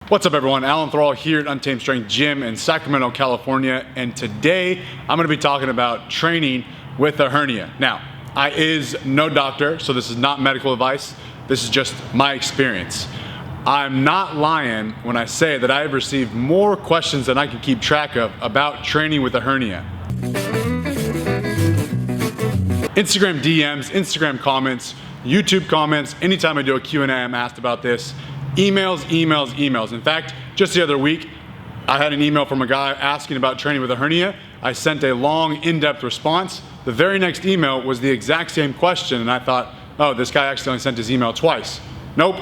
What's up everyone, Alan Thrall here at Untamed Strength Gym in Sacramento, California, and today I'm going to be talking about training with a hernia. Now, I is no doctor, so this is not medical advice, this is just my experience. I'm not lying when I say that I have received more questions than I can keep track of about training with a hernia. Instagram DMs, Instagram comments, YouTube comments, anytime I do a Q&A I'm asked about this. Emails. In fact, just the other week, I had an email from a guy asking about training with a hernia. I sent a long, in-depth response. The very next email was the exact same question, and I thought, oh, this guy accidentally sent his email twice. Nope,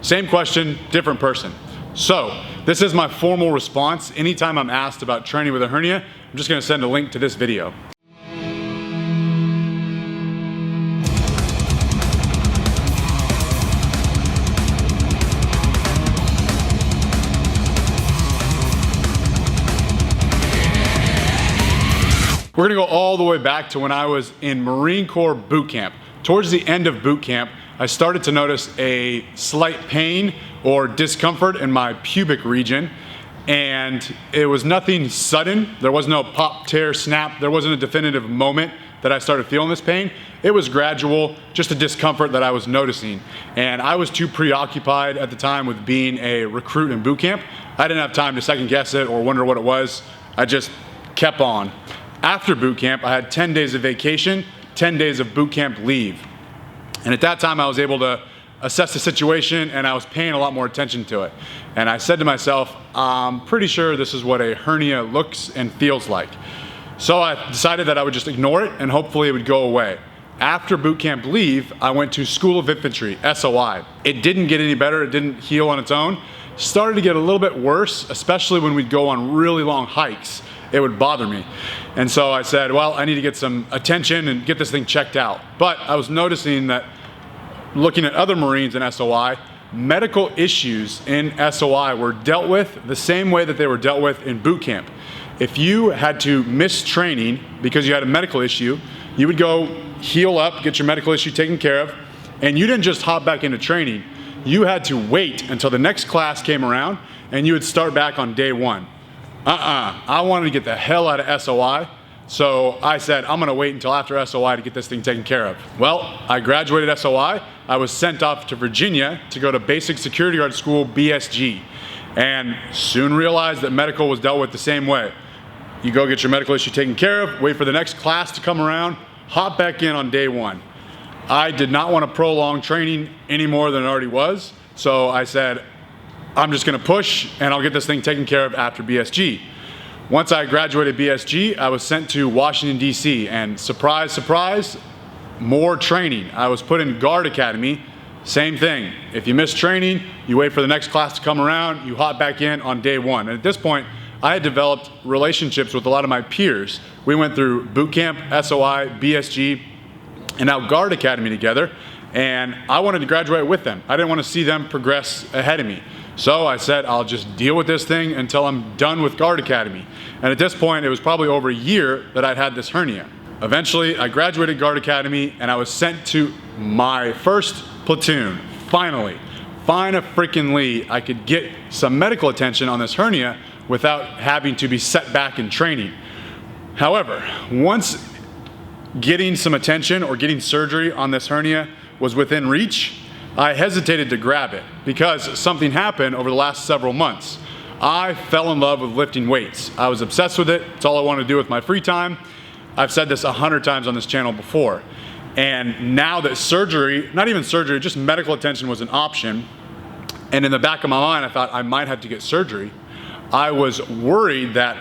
same question, different person. So, this is my formal response. Anytime I'm asked about training with a hernia, I'm just gonna send a link to this video. We're gonna go all the way back to when I was in Marine Corps boot camp. Towards the end of boot camp, I started to notice a slight pain or discomfort in my pubic region, and it was nothing sudden. There was no pop, tear, snap. There wasn't a definitive moment that I started feeling this pain. It was gradual, just a discomfort that I was noticing. And I was too preoccupied at the time with being a recruit in boot camp. I didn't have time to second guess it or wonder what it was. I just kept on. After boot camp, I had 10 days of vacation, 10 days of boot camp leave. And at that time, I was able to assess the situation and I was paying a lot more attention to it. And I said to myself, I'm pretty sure this is what a hernia looks and feels like. So I decided that I would just ignore it and hopefully it would go away. After boot camp leave, I went to School of Infantry, SOI. It didn't get any better, it didn't heal on its own. Started to get a little bit worse, especially when we'd go on really long hikes. It would bother me. And so I said, well, I need to get some attention and get this thing checked out. But I was noticing that looking at other Marines in SOI, medical issues in SOI were dealt with the same way that they were dealt with in boot camp. If you had to miss training because you had a medical issue, you would go heal up, get your medical issue taken care of, and you didn't just hop back into training. You had to wait until the next class came around and you would start back on day one. I wanted to get the hell out of SOI, so I said, I'm gonna wait until after SOI to get this thing taken care of. Well, I graduated SOI, I was sent off to Virginia to go to Basic Security Guard School, BSG, and soon realized that medical was dealt with the same way. You go get your medical issue taken care of, wait for the next class to come around, hop back in on day one. I did not want to prolong training any more than it already was, so I said, I'm just gonna push and I'll get this thing taken care of after BSG. Once I graduated BSG, I was sent to Washington, DC, and surprise, surprise, more training. I was put in Guard Academy, same thing. If you miss training, you wait for the next class to come around, you hop back in on day one. And at this point, I had developed relationships with a lot of my peers. We went through boot camp, SOI, BSG, and now Guard Academy together, and I wanted to graduate with them. I didn't want to see them progress ahead of me. So I said, I'll just deal with this thing until I'm done with Guard Academy. And at this point, it was probably over a year that I'd had this hernia. Eventually, I graduated Guard Academy and I was sent to my first platoon. Finally, freaking I could get some medical attention on this hernia without having to be set back in training. However, once getting some attention or getting surgery on this hernia was within reach, I hesitated to grab it because something happened over the last several months. I fell in love with lifting weights. I was obsessed with it. It's all I wanted to do with my free time. I've said this 100 times on this channel before. And now that surgery, not even surgery, just medical attention was an option, and in the back of my mind I thought I might have to get surgery, I was worried that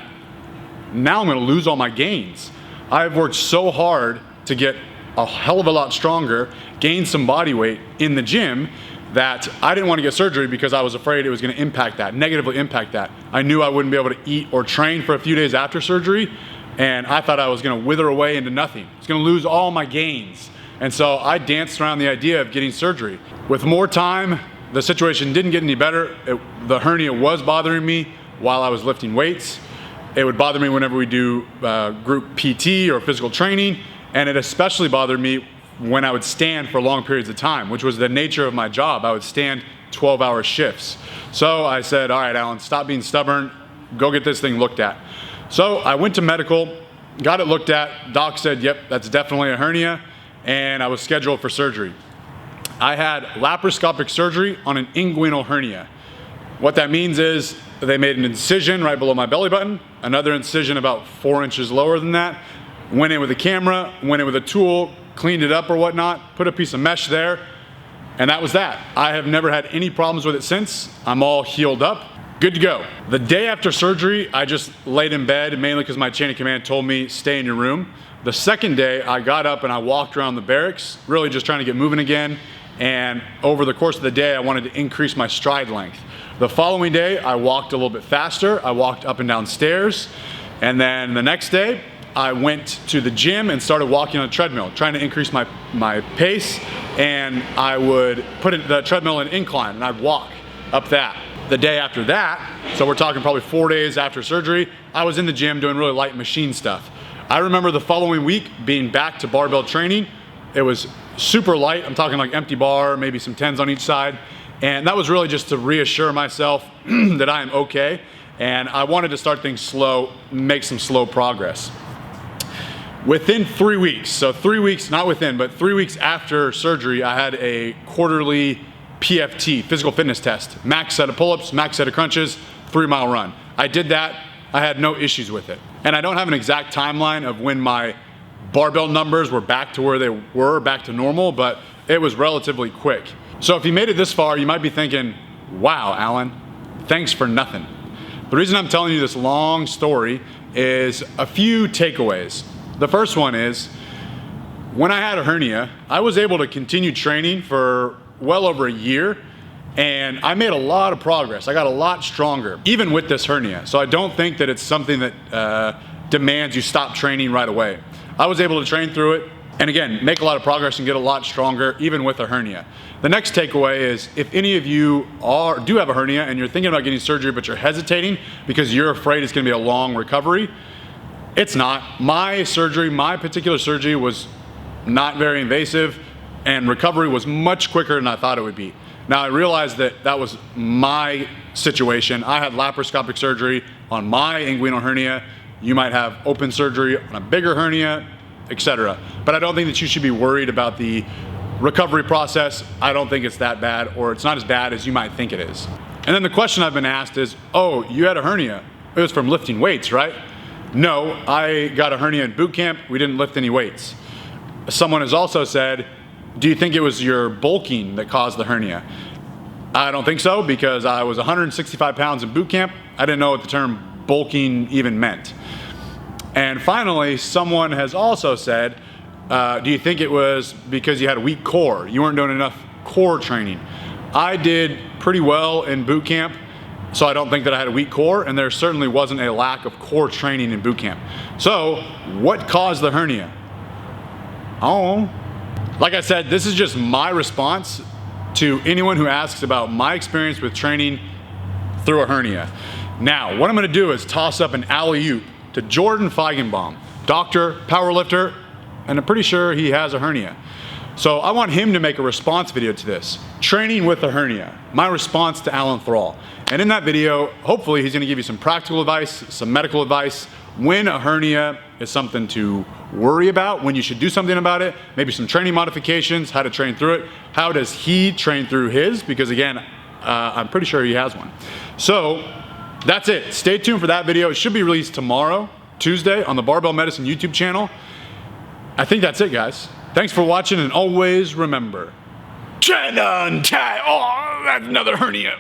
now I'm gonna lose all my gains. I've worked so hard to get a hell of a lot stronger, gain some body weight in the gym, that I didn't want to get surgery because I was afraid it was going to impact that, negatively impact that. I knew I wouldn't be able to eat or train for a few days after surgery, and I thought I was going to wither away into nothing. I was going to lose all my gains. And so I danced around the idea of getting surgery. With more time, the situation didn't get any better. The hernia was bothering me while I was lifting weights. It would bother me whenever we do group PT or physical training, and it especially bothered me when I would stand for long periods of time, which was the nature of my job. I would stand 12-hour shifts. So I said, all right, Alan, stop being stubborn, go get this thing looked at. So I went to medical, got it looked at. Doc said, yep, that's definitely a hernia, and I was scheduled for surgery. I had laparoscopic surgery on an inguinal hernia. What that means is they made an incision right below my belly button, another incision about 4 inches lower than that, went in with a camera, went in with a tool, cleaned it up or whatnot, put a piece of mesh there, and that was that. I have never had any problems with it since. I'm all healed up, good to go. The day after surgery, I just laid in bed, mainly because my chain of command told me stay in your room. The second day, I got up and I walked around the barracks, really just trying to get moving again. And over the course of the day, I wanted to increase my stride length. The following day, I walked a little bit faster. I walked up and down stairs. And then the next day, I went to the gym and started walking on a treadmill, trying to increase my pace. And I would put the treadmill in incline and I'd walk up that. The day after that, so we're talking probably 4 days after surgery, I was in the gym doing really light machine stuff. I remember the following week being back to barbell training. It was super light. I'm talking like empty bar, maybe some 10s on each side. And that was really just to reassure myself that I am okay. And I wanted to start things slow, make some slow progress. Within 3 weeks, so 3 weeks, not within, but 3 weeks after surgery, I had a quarterly PFT, physical fitness test. Max set of pull-ups, max set of crunches, 3-mile run. I did that, I had no issues with it. And I don't have an exact timeline of when my barbell numbers were back to where they were, back to normal, but it was relatively quick. So if you made it this far, you might be thinking, wow, Alan, thanks for nothing. The reason I'm telling you this long story is a few takeaways. The first one is, when I had a hernia, I was able to continue training for well over a year, and I made a lot of progress. I got a lot stronger, even with this hernia. So I don't think that it's something that demands you stop training right away. I was able to train through it, and again, make a lot of progress and get a lot stronger, even with a hernia. The next takeaway is, if any of you do have a hernia and you're thinking about getting surgery, but you're hesitating because you're afraid it's gonna be a long recovery, it's not. My particular surgery was not very invasive, and recovery was much quicker than I thought it would be. Now I realized that that was my situation. I had laparoscopic surgery on my inguinal hernia. You might have open surgery on a bigger hernia, etc. But I don't think that you should be worried about the recovery process. I don't think it's that bad, or it's not as bad as you might think it is. And then the question I've been asked is, oh, you had a hernia. It was from lifting weights, right? No, I got a hernia in boot camp. We didn't lift any weights. Someone has also said, do you think it was your bulking that caused the hernia? I don't think so, because I was 165 pounds in boot camp. I didn't know what the term bulking even meant. And finally, someone has also said, do you think it was because you had a weak core? You weren't doing enough core training. I did pretty well in boot camp, so I don't think that I had a weak core, and there certainly wasn't a lack of core training in boot camp. So what caused the hernia? Oh, like I said, this is just my response to anyone who asks about my experience with training through a hernia. Now, what I'm gonna do is toss up an alley-oop to Jordan Feigenbaum, doctor, powerlifter, and I'm pretty sure he has a hernia. So I want him to make a response video to this, training with a hernia, my response to Alan Thrall. And in that video, hopefully he's gonna give you some practical advice, some medical advice, when a hernia is something to worry about, when you should do something about it, maybe some training modifications, how to train through it, how does he train through his, because again, I'm pretty sure he has one. So that's it. Stay tuned for that video. It should be released tomorrow, Tuesday, on the Barbell Medicine YouTube channel. I think that's it, guys. Thanks for watching, and always remember, train on time. Oh, that's another hernia.